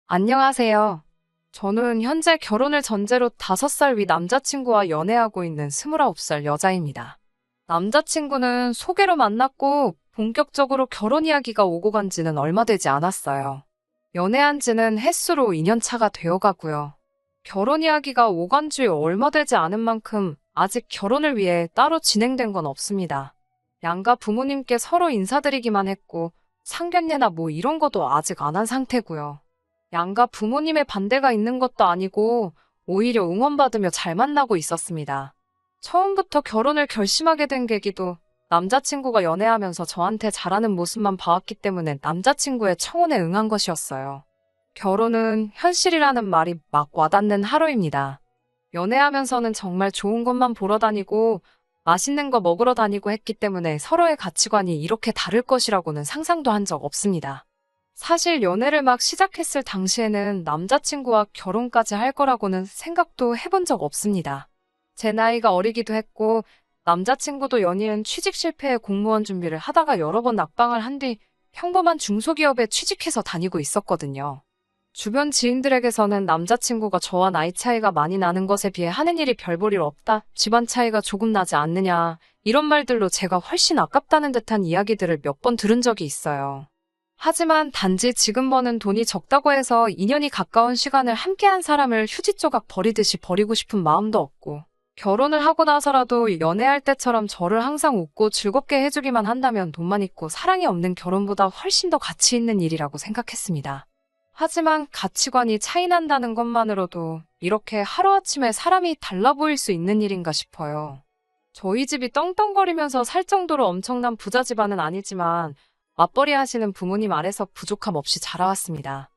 안녕하세요. 저는 현재 결혼을 전제로 5살 위 남자친구와 연애하고 있는 29살 여자입니다. 남자친구는 소개로 만났고 본격적으로 결혼 이야기가 오고 간 지는 얼마 되지 않았어요. 연애한 지는 햇수로 2년 차가 되어 가고요. 결혼 이야기가 오간 지 얼마 되지 않은 만큼 아직 결혼을 위해 따로 진행된 건 없습니다. 양가 부모님께 서로 인사드리기만 했고 상견례나 뭐 이런 것도 아직 안 한 상태고요. 양가 부모님의 반대가 있는 것도 아니고 오히려 응원받으며 잘 만나고 있었습니다. 처음부터 결혼을 결심하게 된 계기도 남자친구가 연애하면서 저한테 잘하는 모습만 봐왔기 때문에 남자친구의 청혼에 응한 것이었어요. 결혼은 현실이라는 말이 막 와닿는 하루입니다. 연애하면서는 정말 좋은 것만 보러 다니고 맛있는 거 먹으러 다니고 했기 때문에 서로의 가치관이 이렇게 다를 것이라고는 상상도 한 적 없습니다. 사실 연애를 막 시작했을 당시에는 남자친구와 결혼까지 할 거라고는 생각도 해본 적 없습니다. 제 나이가 어리기도 했고 남자친구도 연이은 취직 실패에 공무원 준비를 하다가 여러 번 낙방을 한 뒤 평범한 중소기업에 취직해서 다니고 있었거든요. 주변 지인들에게서는 남자친구가 저와 나이 차이가 많이 나는 것에 비해 하는 일이 별 볼 일 없다, 집안 차이가 조금 나지 않느냐, 이런 말들로 제가 훨씬 아깝다는 듯한 이야기들을 몇 번 들은 적이 있어요. 하지만 단지 지금 버는 돈이 적다고 해서 2년이 가까운 시간을 함께한 사람을 휴지 조각 버리듯이 버리고 싶은 마음도 없고, 결혼을 하고 나서라도 연애할 때처럼 저를 항상 웃고 즐겁게 해주기만 한다면 돈만 있고 사랑이 없는 결혼보다 훨씬 더 가치 있는 일이라고 생각했습니다. 하지만 가치관이 차이 난다는 것만으로도 이렇게 하루아침에 사람이 달라 보일 수 있는 일인가 싶어요. 저희 집이 떵떵거리면서 살 정도로 엄청난 부자 집안은 아니지만 맞벌이 하시는 부모님 아래서 부족함 없이 자라왔습니다.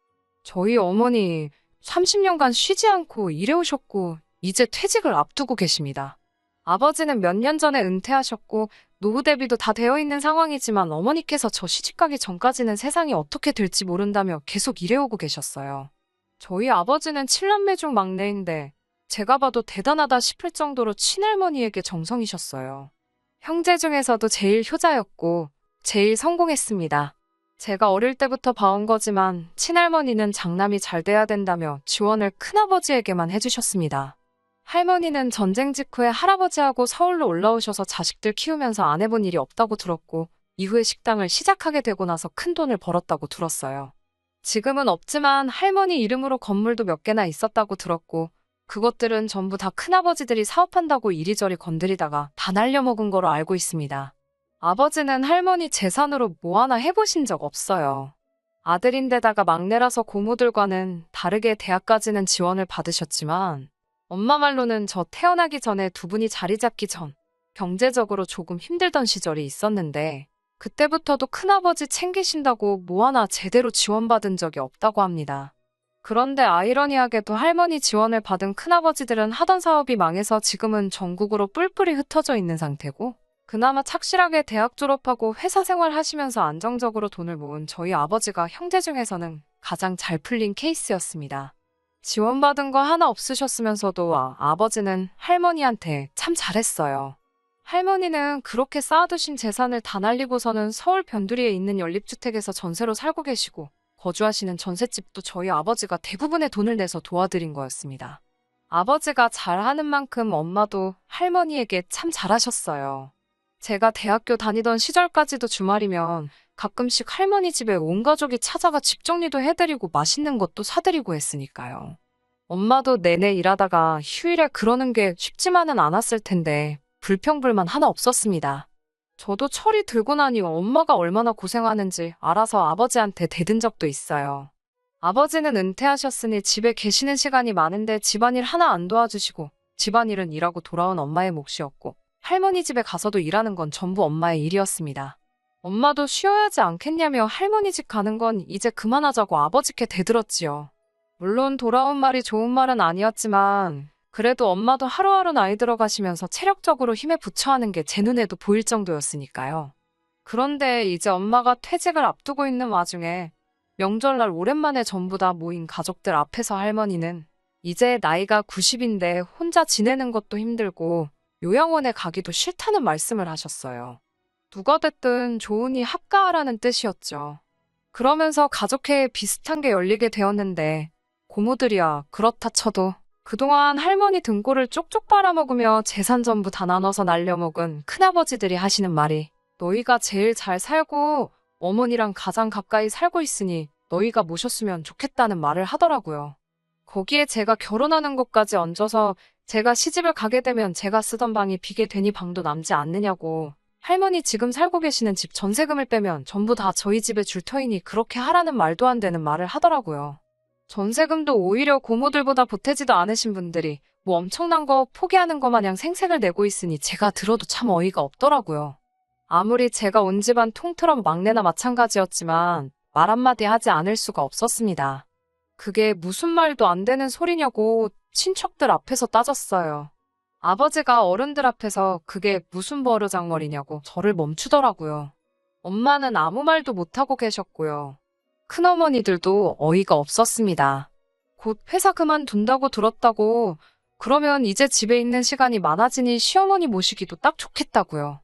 저희 어머니 30년간 쉬지 않고 일해오셨고 이제 퇴직을 앞두고 계십니다. 아버지는 몇 년 전에 은퇴하셨고 노후 대비도 다 되어 있는 상황이지만 어머니께서 저 시집가기 전까지는 세상이 어떻게 될지 모른다며 계속 일해오고 계셨어요. 저희 아버지는 7남매 중 막내인데 제가 봐도 대단하다 싶을 정도로 친할머니에게 정성이셨어요. 형제 중에서도 제일 효자였고 제일 성공했습니다. 제가 어릴 때부터 봐온 거지만 친할머니는 장남이 잘 돼야 된다며 지원을 큰아버지에게만 해주셨습니다. 할머니는 전쟁 직후에 할아버지하고 서울로 올라오셔서 자식들 키우면서 안 해본 일이 없다고 들었고 이후에 식당을 시작하게 되고 나서 큰 돈을 벌었다고 들었어요. 지금은 없지만 할머니 이름으로 건물도 몇 개나 있었다고 들었고 그것들은 전부 다 큰아버지들이 사업한다고 이리저리 건드리다가 다 날려먹은 거로 알고 있습니다. 아버지는 할머니 재산으로 뭐 하나 해보신 적 없어요. 아들인데다가 막내라서 고모들과는 다르게 대학까지는 지원을 받으셨지만 엄마 말로는 저 태어나기 전에 두 분이 자리 잡기 전 경제적으로 조금 힘들던 시절이 있었는데 그때부터도 큰아버지 챙기신다고 뭐 하나 제대로 지원받은 적이 없다고 합니다. 그런데 아이러니하게도 할머니 지원을 받은 큰아버지들은 하던 사업이 망해서 지금은 전국으로 뿔뿔이 흩어져 있는 상태고 그나마 착실하게 대학 졸업하고 회사 생활 하시면서 안정적으로 돈을 모은 저희 아버지가 형제 중에서는 가장 잘 풀린 케이스였습니다. 지원받은 거 하나 없으셨으면서도 아버지는 할머니한테 참 잘했어요. 할머니는 그렇게 쌓아두신 재산을 다 날리고서는 서울 변두리에 있는 연립주택에서 전세로 살고 계시고 거주하시는 전셋집도 저희 아버지가 대부분의 돈을 내서 도와드린 거였습니다. 아버지가 잘하는 만큼 엄마도 할머니에게 참 잘하셨어요. 제가 대학교 다니던 시절까지도 주말이면 가끔씩 할머니 집에 온 가족이 찾아가 집 정리도 해드리고 맛있는 것도 사드리고 했으니까요. 엄마도 내내 일하다가 휴일에 그러는 게 쉽지만은 않았을 텐데 불평불만 하나 없었습니다. 저도 철이 들고 나니 엄마가 얼마나 고생하는지 알아서 아버지한테 대든 적도 있어요. 아버지는 은퇴하셨으니 집에 계시는 시간이 많은데 집안일 하나 안 도와주시고 집안일은 일하고 돌아온 엄마의 몫이었고 할머니 집에 가서도 일하는 건 전부 엄마의 일이었습니다. 엄마도 쉬어야 하지 않겠냐며 할머니 집 가는 건 이제 그만하자고 아버지께 대들었지요. 물론 돌아온 말이 좋은 말은 아니었지만 그래도 엄마도 하루하루 나이 들어가시면서 체력적으로 힘에 부처하는 게 제 눈에도 보일 정도였으니까요. 그런데 이제 엄마가 퇴직을 앞두고 있는 와중에 명절날 오랜만에 전부 다 모인 가족들 앞에서 할머니는 이제 나이가 90인데 혼자 지내는 것도 힘들고 요양원에 가기도 싫다는 말씀을 하셨어요. 누가 됐든 좋으니 합가하라는 뜻이었죠. 그러면서 가족회의 비슷한 게 열리게 되었는데 고모들이야 그렇다 쳐도 그동안 할머니 등골을 쪽쪽 빨아먹으며 재산 전부 다 나눠서 날려먹은 큰아버지들이 하시는 말이 너희가 제일 잘 살고 어머니랑 가장 가까이 살고 있으니 너희가 모셨으면 좋겠다는 말을 하더라고요. 거기에 제가 결혼하는 것까지 얹어서 제가 시집을 가게 되면 제가 쓰던 방이 비게 되니 방도 남지 않느냐고 할머니 지금 살고 계시는 집 전세금을 빼면 전부 다 저희 집에 줄 터이니 그렇게 하라는 말도 안 되는 말을 하더라고요. 전세금도 오히려 고모들보다 보태지도 않으신 분들이 뭐 엄청난 거 포기하는 거 마냥 생색을 내고 있으니 제가 들어도 참 어이가 없더라고요. 아무리 제가 온 집안 통틀어 막내나 마찬가지였지만 말 한마디 하지 않을 수가 없었습니다. 그게 무슨 말도 안 되는 소리냐고 친척들 앞에서 따졌어요. 아버지가 어른들 앞에서 그게 무슨 버르장머리냐고 저를 멈추더라고요. 엄마는 아무 말도 못하고 계셨고요. 큰어머니들도 어이가 없었습니다. 곧 회사 그만둔다고 들었다고 그러면 이제 집에 있는 시간이 많아지니 시어머니 모시기도 딱 좋겠다고요.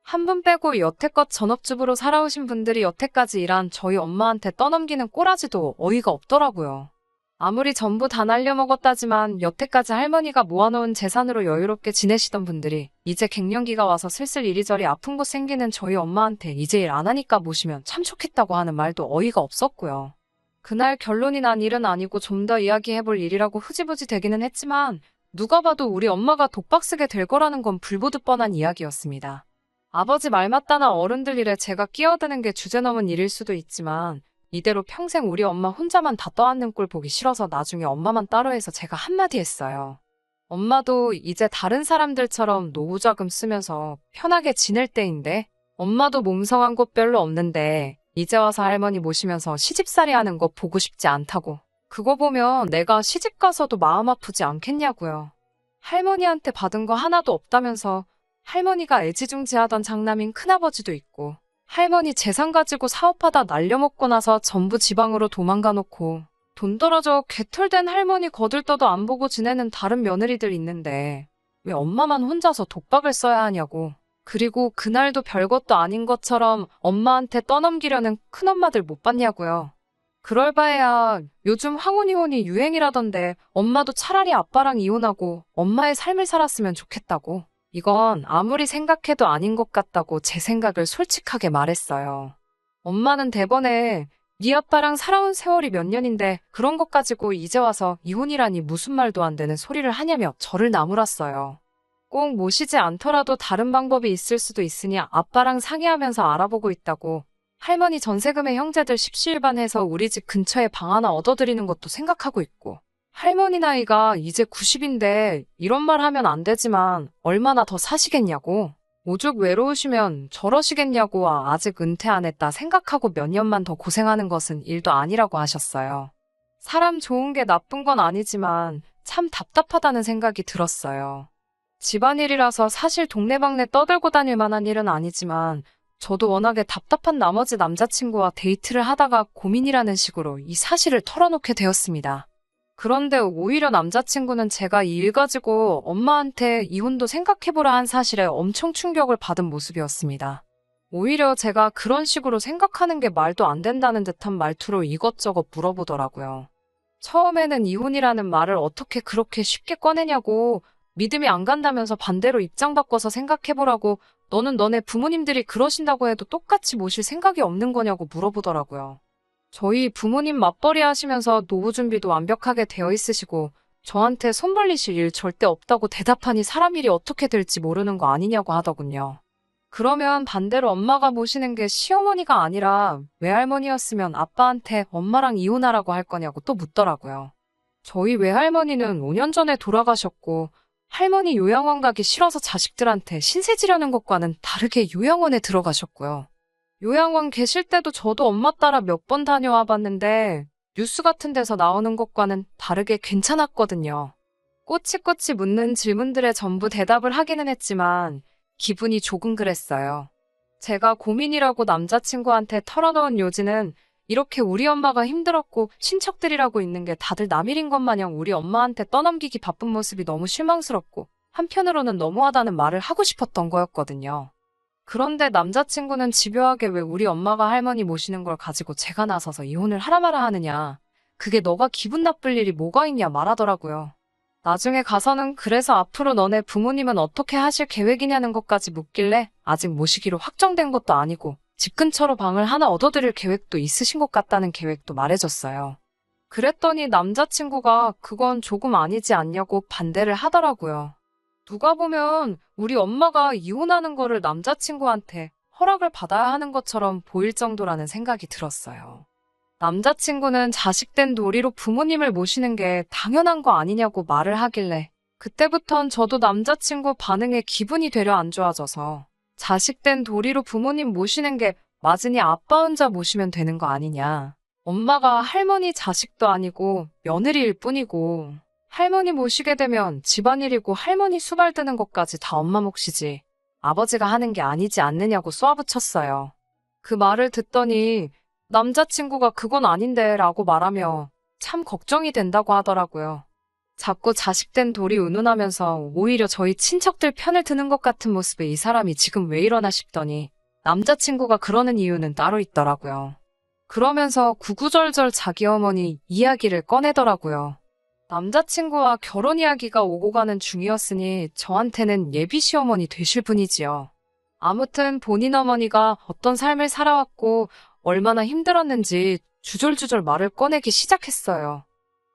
한 분 빼고 여태껏 전업주부로 살아오신 분들이 여태까지 일한 저희 엄마한테 떠넘기는 꼬라지도 어이가 없더라고요. 아무리 전부 다 날려먹었다지만 여태까지 할머니가 모아놓은 재산으로 여유롭게 지내시던 분들이 이제 갱년기가 와서 슬슬 이리저리 아픈 곳 생기는 저희 엄마한테 이제 일 안 하니까 모시면 참 좋겠다고 하는 말도 어이가 없었고요. 그날 결론이 난 일은 아니고 좀 더 이야기해볼 일이라고 흐지부지 되기는 했지만 누가 봐도 우리 엄마가 독박 쓰게 될 거라는 건 불보듯 뻔한 이야기였습니다. 아버지 말 맞다나 어른들 일에 제가 끼어드는 게 주제넘은 일일 수도 있지만 이대로 평생 우리 엄마 혼자만 다 떠안는 꼴 보기 싫어서 나중에 엄마만 따로 해서 제가 한마디 했어요. 엄마도 이제 다른 사람들처럼 노후자금 쓰면서 편하게 지낼 때인데 엄마도 몸성한 곳 별로 없는데 이제 와서 할머니 모시면서 시집살이 하는 거 보고 싶지 않다고. 그거 보면 내가 시집 가서도 마음 아프지 않겠냐고요. 할머니한테 받은 거 하나도 없다면서 할머니가 애지중지하던 장남인 큰아버지도 있고 할머니 재산 가지고 사업하다 날려먹고 나서 전부 지방으로 도망가 놓고 돈 떨어져 개털된 할머니 거들떠도 안 보고 지내는 다른 며느리들 있는데 왜 엄마만 혼자서 독박을 써야 하냐고. 그리고 그날도 별것도 아닌 것처럼 엄마한테 떠넘기려는 큰엄마들 못 봤냐고요. 그럴 바에야 요즘 황혼이혼이 유행이라던데 엄마도 차라리 아빠랑 이혼하고 엄마의 삶을 살았으면 좋겠다고. 이건 아무리 생각해도 아닌 것 같다고 제 생각을 솔직하게 말했어요. 엄마는 대번에 네 아빠랑 살아온 세월이 몇 년인데 그런 것 가지고 이제 와서 이혼이라니 무슨 말도 안 되는 소리를 하냐며 저를 나무랐어요. 꼭 모시지 않더라도 다른 방법이 있을 수도 있으니 아빠랑 상의하면서 알아보고 있다고. 할머니 전세금에 형제들 십시일반해서 우리 집 근처에 방 하나 얻어드리는 것도 생각하고 있고. 할머니 나이가 이제 90인데 이런 말 하면 안 되지만 얼마나 더 사시겠냐고. 오죽 외로우시면 저러시겠냐고. 아직 은퇴 안 했다 생각하고 몇 년만 더 고생하는 것은 일도 아니라고 하셨어요. 사람 좋은 게 나쁜 건 아니지만 참 답답하다는 생각이 들었어요. 집안일이라서 사실 동네방네 떠들고 다닐 만한 일은 아니지만 저도 워낙에 답답한 나머지 남자친구와 데이트를 하다가 고민이라는 식으로 이 사실을 털어놓게 되었습니다. 그런데 오히려 남자친구는 제가 이 일 가지고 엄마한테 이혼도 생각해보라 한 사실에 엄청 충격을 받은 모습이었습니다. 오히려 제가 그런 식으로 생각하는 게 말도 안 된다는 듯한 말투로 이것저것 물어보더라고요. 처음에는 이혼이라는 말을 어떻게 그렇게 쉽게 꺼내냐고 믿음이 안 간다면서 반대로 입장 바꿔서 생각해보라고 너는 너네 부모님들이 그러신다고 해도 똑같이 모실 생각이 없는 거냐고 물어보더라고요. 저희 부모님 맞벌이 하시면서 노후 준비도 완벽하게 되어 있으시고 저한테 손 벌리실 일 절대 없다고 대답하니 사람 일이 어떻게 될지 모르는 거 아니냐고 하더군요. 그러면 반대로 엄마가 모시는 게 시어머니가 아니라 외할머니였으면 아빠한테 엄마랑 이혼하라고 할 거냐고 또 묻더라고요. 저희 외할머니는 5년 전에 돌아가셨고 할머니 요양원 가기 싫어서 자식들한테 신세 지려는 것과는 다르게 요양원에 들어가셨고요. 요양원 계실 때도 저도 엄마 따라 몇 번 다녀와 봤는데 뉴스 같은 데서 나오는 것과는 다르게 괜찮았거든요. 꼬치꼬치 묻는 질문들에 전부 대답을 하기는 했지만 기분이 조금 그랬어요. 제가 고민이라고 남자친구한테 털어놓은 요지는 이렇게 우리 엄마가 힘들었고 친척들이라고 있는 게 다들 남일인 것 마냥 우리 엄마한테 떠넘기기 바쁜 모습이 너무 실망스럽고 한편으로는 너무하다는 말을 하고 싶었던 거였거든요. 그런데 남자친구는 집요하게 왜 우리 엄마가 할머니 모시는 걸 가지고 제가 나서서 이혼을 하라 마라 하느냐. 그게 너가 기분 나쁠 일이 뭐가 있냐 말하더라고요. 나중에 가서는 그래서 앞으로 너네 부모님은 어떻게 하실 계획이냐는 것까지 묻길래 아직 모시기로 확정된 것도 아니고 집 근처로 방을 하나 얻어드릴 계획도 있으신 것 같다는 계획도 말해줬어요. 그랬더니 남자친구가 그건 조금 아니지 않냐고 반대를 하더라고요. 누가 보면 우리 엄마가 이혼하는 거를 남자친구한테 허락을 받아야 하는 것처럼 보일 정도라는 생각이 들었어요. 남자친구는 자식된 도리로 부모님을 모시는 게 당연한 거 아니냐고 말을 하길래 그때부턴 저도 남자친구 반응에 기분이 되려 안 좋아져서 자식된 도리로 부모님 모시는 게 맞으니 아빠 혼자 모시면 되는 거 아니냐. 엄마가 할머니 자식도 아니고 며느리일 뿐이고 할머니 모시게 되면 집안일이고 할머니 수발 드는 것까지 다 엄마 몫이지 아버지가 하는 게 아니지 않느냐고 쏘아붙였어요. 그 말을 듣더니 남자친구가 그건 아닌데 라고 말하며 참 걱정이 된다고 하더라고요. 자꾸 자식된 돌이 운운하면서 오히려 저희 친척들 편을 드는 것 같은 모습에 이 사람이 지금 왜 이러나 싶더니 남자친구가 그러는 이유는 따로 있더라고요. 그러면서 구구절절 자기 어머니 이야기를 꺼내더라고요. 남자친구와 결혼 이야기가 오고 가는 중이었으니 저한테는 예비 시어머니 되실 분이지요. 아무튼 본인 어머니가 어떤 삶을 살아왔고 얼마나 힘들었는지 주절주절 말을 꺼내기 시작했어요.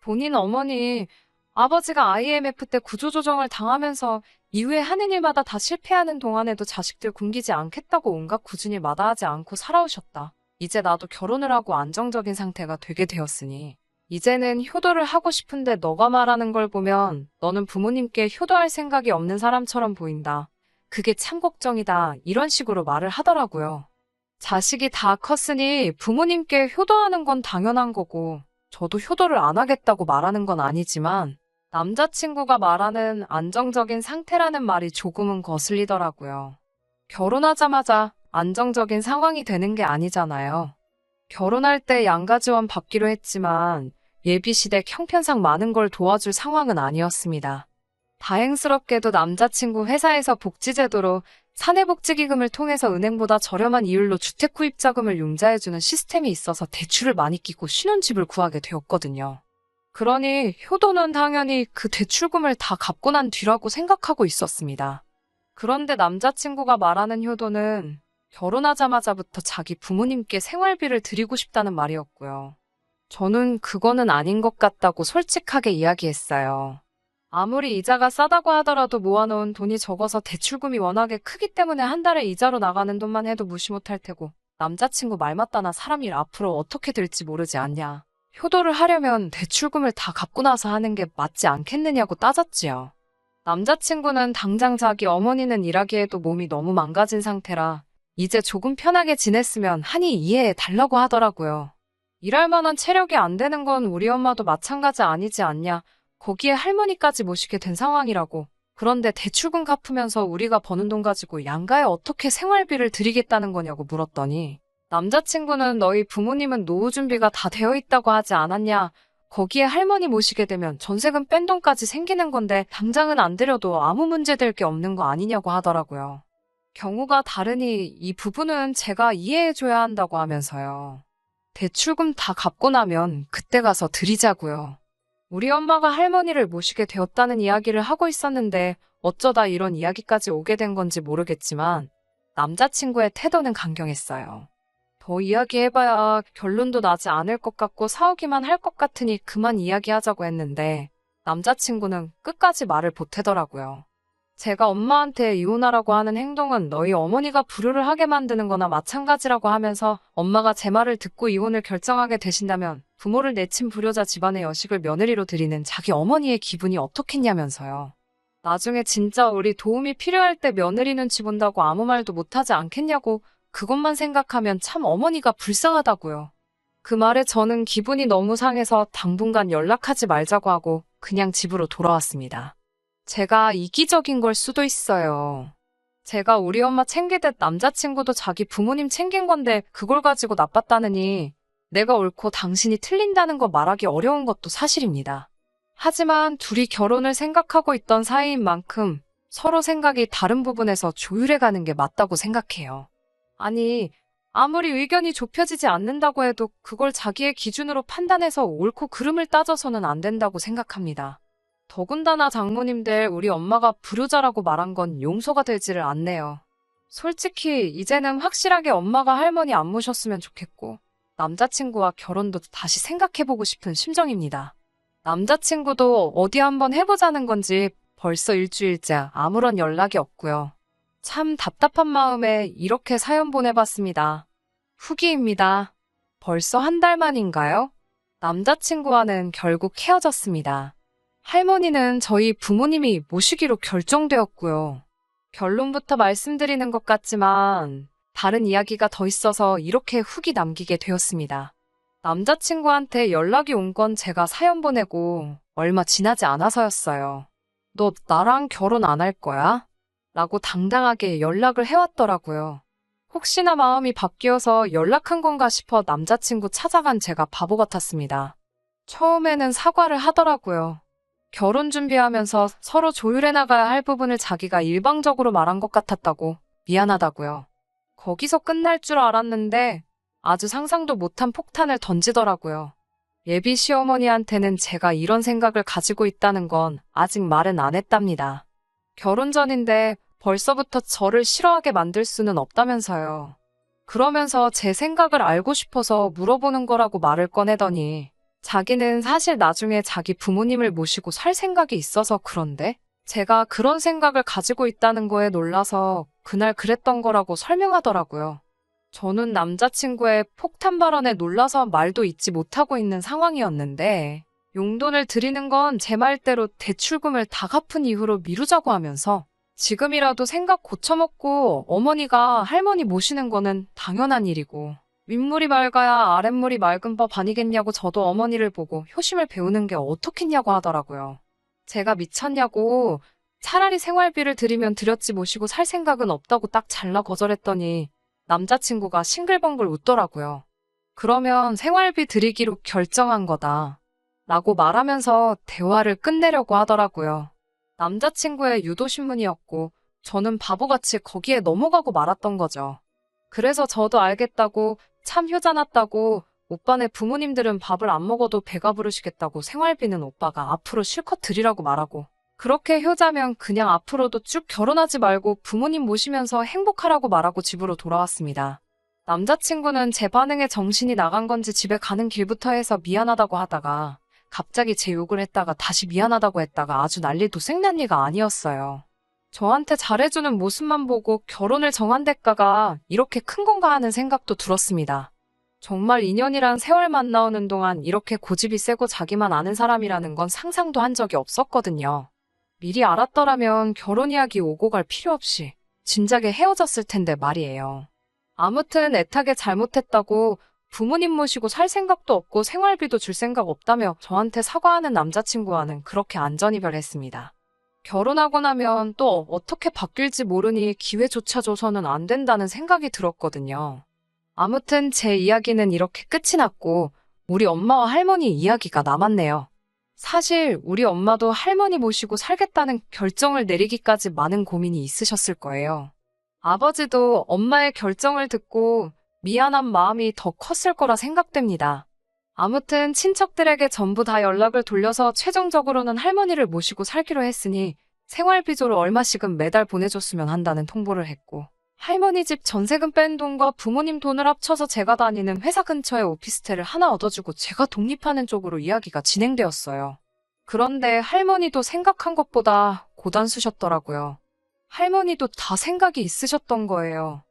본인 어머니, 아버지가 IMF 때 구조조정을 당하면서 이후에 하는 일마다 다 실패하는 동안에도 자식들 굶기지 않겠다고 온갖 굳은 일 마다하지 않고 살아오셨다. 이제 나도 결혼을 하고 안정적인 상태가 되게 되었으니 이제는 효도를 하고 싶은데 너가 말하는 걸 보면 너는 부모님께 효도할 생각이 없는 사람처럼 보인다. 그게 참 걱정이다. 이런 식으로 말을 하더라고요. 자식이 다 컸으니 부모님께 효도하는 건 당연한 거고 저도 효도를 안 하겠다고 말하는 건 아니지만 남자친구가 말하는 안정적인 상태라는 말이 조금은 거슬리더라고요. 결혼하자마자 안정적인 상황이 되는 게 아니잖아요. 결혼할 때 양가지원 받기로 했지만 예비시댁 형편상 많은 걸 도와줄 상황은 아니었습니다. 다행스럽게도 남자친구 회사에서 복지제도로 사내복지기금을 통해서 은행보다 저렴한 이율로 주택구입자금을 융자해주는 시스템이 있어서 대출을 많이 끼고 신혼집을 구하게 되었거든요. 그러니 효도는 당연히 그 대출금을 다 갚고 난 뒤라고 생각하고 있었습니다. 그런데 남자친구가 말하는 효도는 결혼하자마자부터 자기 부모님께 생활비를 드리고 싶다는 말이었고요. 저는 그거는 아닌 것 같다고 솔직하게 이야기했어요. 아무리 이자가 싸다고 하더라도 모아놓은 돈이 적어서 대출금이 워낙에 크기 때문에 한 달에 이자로 나가는 돈만 해도 무시 못할 테고 남자친구 말 맞다나 사람 일 앞으로 어떻게 될지 모르지 않냐. 효도를 하려면 대출금을 다 갚고 나서 하는 게 맞지 않겠느냐고 따졌지요. 남자친구는 당장 자기 어머니는 일하기에도 몸이 너무 망가진 상태라 이제 조금 편하게 지냈으면 하니 이해해 달라고 하더라고요. 일할 만한 체력이 안 되는 건 우리 엄마도 마찬가지 아니지 않냐. 거기에 할머니까지 모시게 된 상황이라고. 그런데 대출금 갚으면서 우리가 버는 돈 가지고 양가에 어떻게 생활비를 드리겠다는 거냐고 물었더니 남자친구는 너희 부모님은 노후 준비가 다 되어 있다고 하지 않았냐. 거기에 할머니 모시게 되면 전세금 뺀 돈까지 생기는 건데 당장은 안 드려도 아무 문제 될 게 없는 거 아니냐고 하더라고요. 경우가 다르니 이 부분은 제가 이해해줘야 한다고 하면서요. 대출금 다 갚고 나면 그때 가서 드리자고요. 우리 엄마가 할머니를 모시게 되었다는 이야기를 하고 있었는데 어쩌다 이런 이야기까지 오게 된 건지 모르겠지만 남자친구의 태도는 강경했어요. 더 이야기해봐야 결론도 나지 않을 것 같고 싸우기만 할 것 같으니 그만 이야기하자고 했는데 남자친구는 끝까지 말을 보태더라고요. 제가 엄마한테 이혼하라고 하는 행동은 너희 어머니가 불효를 하게 만드는 거나 마찬가지라고 하면서 엄마가 제 말을 듣고 이혼을 결정하게 되신다면 부모를 내친 불효자 집안의 여식을 며느리로 드리는 자기 어머니의 기분이 어떻겠냐면서요. 나중에 진짜 우리 도움이 필요할 때 며느리 눈치 본다고 아무 말도 못하지 않겠냐고 그것만 생각하면 참 어머니가 불쌍하다고요. 그 말에 저는 기분이 너무 상해서 당분간 연락하지 말자고 하고 그냥 집으로 돌아왔습니다. 제가 이기적인 걸 수도 있어요. 제가 우리 엄마 챙기듯 남자친구도 자기 부모님 챙긴 건데 그걸 가지고 나빴다느니 내가 옳고 당신이 틀린다는 거 말하기 어려운 것도 사실입니다. 하지만 둘이 결혼을 생각하고 있던 사이인 만큼 서로 생각이 다른 부분에서 조율해 가는 게 맞다고 생각해요. 아니, 아무리 의견이 좁혀지지 않는다고 해도 그걸 자기의 기준으로 판단해서 옳고 그름을 따져서는 안 된다고 생각합니다. 더군다나 장모님들 우리 엄마가 불효자라고 말한 건 용서가 되지를 않네요. 솔직히 이제는 확실하게 엄마가 할머니 안 모셨으면 좋겠고 남자친구와 결혼도 다시 생각해보고 싶은 심정입니다. 남자친구도 어디 한번 해보자는 건지 벌써 일주일째 아무런 연락이 없고요. 참 답답한 마음에 이렇게 사연 보내봤습니다. 후기입니다. 벌써 한 달 만인가요? 남자친구와는 결국 헤어졌습니다. 할머니는 저희 부모님이 모시기로 결정되었고요. 결론부터 말씀드리는 것 같지만 다른 이야기가 더 있어서 이렇게 후기 남기게 되었습니다. 남자친구한테 연락이 온 건 제가 사연 보내고 얼마 지나지 않아서였어요. 너 나랑 결혼 안 할 거야? 라고 당당하게 연락을 해왔더라고요. 혹시나 마음이 바뀌어서 연락한 건가 싶어 남자친구 찾아간 제가 바보 같았습니다. 처음에는 사과를 하더라고요. 결혼 준비하면서 서로 조율해 나가야 할 부분을 자기가 일방적으로 말한 것 같았다고 미안하다고요. 거기서 끝날 줄 알았는데 아주 상상도 못한 폭탄을 던지더라고요. 예비 시어머니한테는 제가 이런 생각을 가지고 있다는 건 아직 말은 안 했답니다. 결혼 전인데 벌써부터 저를 싫어하게 만들 수는 없다면서요. 그러면서 제 생각을 알고 싶어서 물어보는 거라고 말을 꺼내더니 자기는 사실 나중에 자기 부모님을 모시고 살 생각이 있어서 그런데 제가 그런 생각을 가지고 있다는 거에 놀라서 그날 그랬던 거라고 설명하더라고요. 저는 남자친구의 폭탄 발언에 놀라서 말도 잇지 못하고 있는 상황이었는데 용돈을 드리는 건 제 말대로 대출금을 다 갚은 이후로 미루자고 하면서 지금이라도 생각 고쳐먹고 어머니가 할머니 모시는 거는 당연한 일이고 윗물이 맑아야 아랫물이 맑은 법 아니겠냐고 저도 어머니를 보고 효심을 배우는 게 어떻겠냐고 하더라고요. 제가 미쳤냐고 차라리 생활비를 드리면 드렸지 모시고 살 생각은 없다고 딱 잘라 거절했더니 남자친구가 싱글벙글 웃더라고요. 그러면 생활비 드리기로 결정한 거다. 라고 말하면서 대화를 끝내려고 하더라고요. 남자친구의 유도신문이었고 저는 바보같이 거기에 넘어가고 말았던 거죠. 그래서 저도 알겠다고 참 효자 났다고 오빠네 부모님들은 밥을 안 먹어도 배가 부르시겠다고 생활비는 오빠가 앞으로 실컷 드리라고 말하고 그렇게 효자면 그냥 앞으로도 쭉 결혼하지 말고 부모님 모시면서 행복하라고 말하고 집으로 돌아왔습니다. 남자친구는 제 반응에 정신이 나간 건지 집에 가는 길부터 해서 미안하다고 하다가 갑자기 제 욕을 했다가 다시 미안하다고 했다가 아주 난리도 생난리가 아니었어요. 저한테 잘해주는 모습만 보고 결혼을 정한 대가가 이렇게 큰 건가 하는 생각도 들었습니다. 정말 인연이란 세월 만나오는 동안 이렇게 고집이 세고 자기만 아는 사람이라는 건 상상도 한 적이 없었거든요. 미리 알았더라면 결혼 이야기 오고 갈 필요 없이 진작에 헤어졌을 텐데 말이에요. 아무튼 애타게 잘못했다고 부모님 모시고 살 생각도 없고 생활비도 줄 생각 없다며 저한테 사과하는 남자친구와는 그렇게 안전이별했습니다. 결혼하고 나면 또 어떻게 바뀔지 모르니 기회조차 줘서는 안 된다는 생각이 들었거든요. 아무튼 제 이야기는 이렇게 끝이 났고 우리 엄마와 할머니 이야기가 남았네요. 사실 우리 엄마도 할머니 모시고 살겠다는 결정을 내리기까지 많은 고민이 있으셨을 거예요. 아버지도 엄마의 결정을 듣고 미안한 마음이 더 컸을 거라 생각됩니다. 아무튼 친척들에게 전부 다 연락을 돌려서 최종적으로는 할머니를 모시고 살기로 했으니 생활비조로 얼마씩은 매달 보내줬으면 한다는 통보를 했고 할머니 집 전세금 뺀 돈과 부모님 돈을 합쳐서 제가 다니는 회사 근처에 오피스텔을 하나 얻어주고 제가 독립하는 쪽으로 이야기가 진행되었어요. 그런데 할머니도 생각한 것보다 고단수셨더라고요. 할머니도 다 생각이 있으셨던 거예요.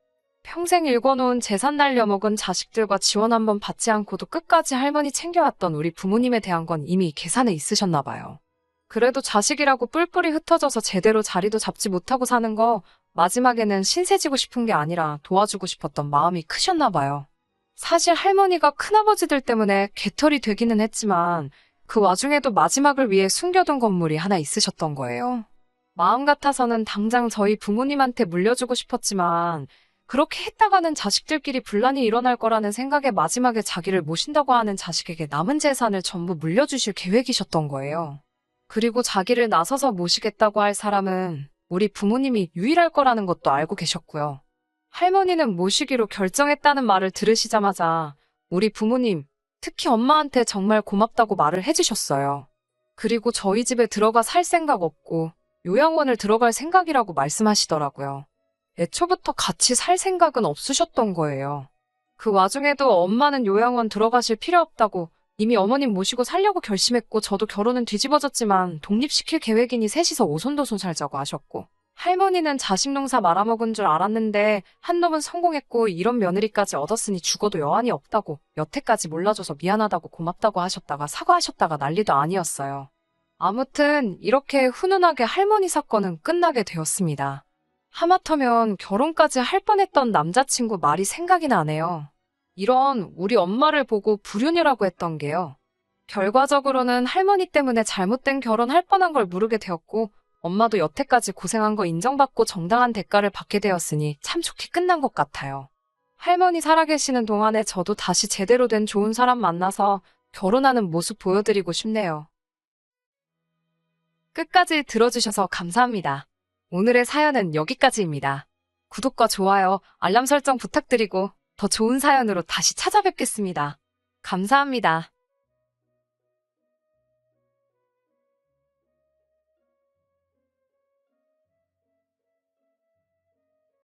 평생 일궈놓은 재산 날려먹은 자식들과 지원 한번 받지 않고도 끝까지 할머니 챙겨왔던 우리 부모님에 대한 건 이미 계산에 있으셨나 봐요. 그래도 자식이라고 뿔뿔이 흩어져서 제대로 자리도 잡지 못하고 사는 거 마지막에는 신세지고 싶은 게 아니라 도와주고 싶었던 마음이 크셨나 봐요. 사실 할머니가 큰아버지들 때문에 개털이 되기는 했지만 그 와중에도 마지막을 위해 숨겨둔 건물이 하나 있으셨던 거예요. 마음 같아서는 당장 저희 부모님한테 물려주고 싶었지만 그렇게 했다가는 자식들끼리 분란이 일어날 거라는 생각에 마지막에 자기를 모신다고 하는 자식에게 남은 재산을 전부 물려주실 계획이셨던 거예요. 그리고 자기를 나서서 모시겠다고 할 사람은 우리 부모님이 유일할 거라는 것도 알고 계셨고요. 할머니는 모시기로 결정했다는 말을 들으시자마자 우리 부모님, 특히 엄마한테 정말 고맙다고 말을 해주셨어요. 그리고 저희 집에 들어가 살 생각 없고 요양원을 들어갈 생각이라고 말씀하시더라고요. 애초부터 같이 살 생각은 없으셨던 거예요. 그 와중에도 엄마는 요양원 들어가실 필요 없다고 이미 어머님 모시고 살려고 결심했고 저도 결혼은 뒤집어졌지만 독립시킬 계획이니 셋이서 오손도손 살자고 하셨고 할머니는 자식 농사 말아먹은 줄 알았는데 한 놈은 성공했고 이런 며느리까지 얻었으니 죽어도 여한이 없다고 여태까지 몰라줘서 미안하다고 고맙다고 하셨다가 사과하셨다가 난리도 아니었어요. 아무튼 이렇게 훈훈하게 할머니 사건은 끝나게 되었습니다. 하마터면 결혼까지 할 뻔했던 남자친구 말이 생각이 나네요. 이런 우리 엄마를 보고 불효녀라고 했던 게요. 결과적으로는 할머니 때문에 잘못된 결혼할 뻔한 걸 모르게 되었고 엄마도 여태까지 고생한 거 인정받고 정당한 대가를 받게 되었으니 참 좋게 끝난 것 같아요. 할머니 살아계시는 동안에 저도 다시 제대로 된 좋은 사람 만나서 결혼하는 모습 보여드리고 싶네요. 끝까지 들어주셔서 감사합니다. 오늘의 사연은 여기까지입니다. 구독과 좋아요, 알람 설정 부탁드리고 더 좋은 사연으로 다시 찾아뵙겠습니다. 감사합니다.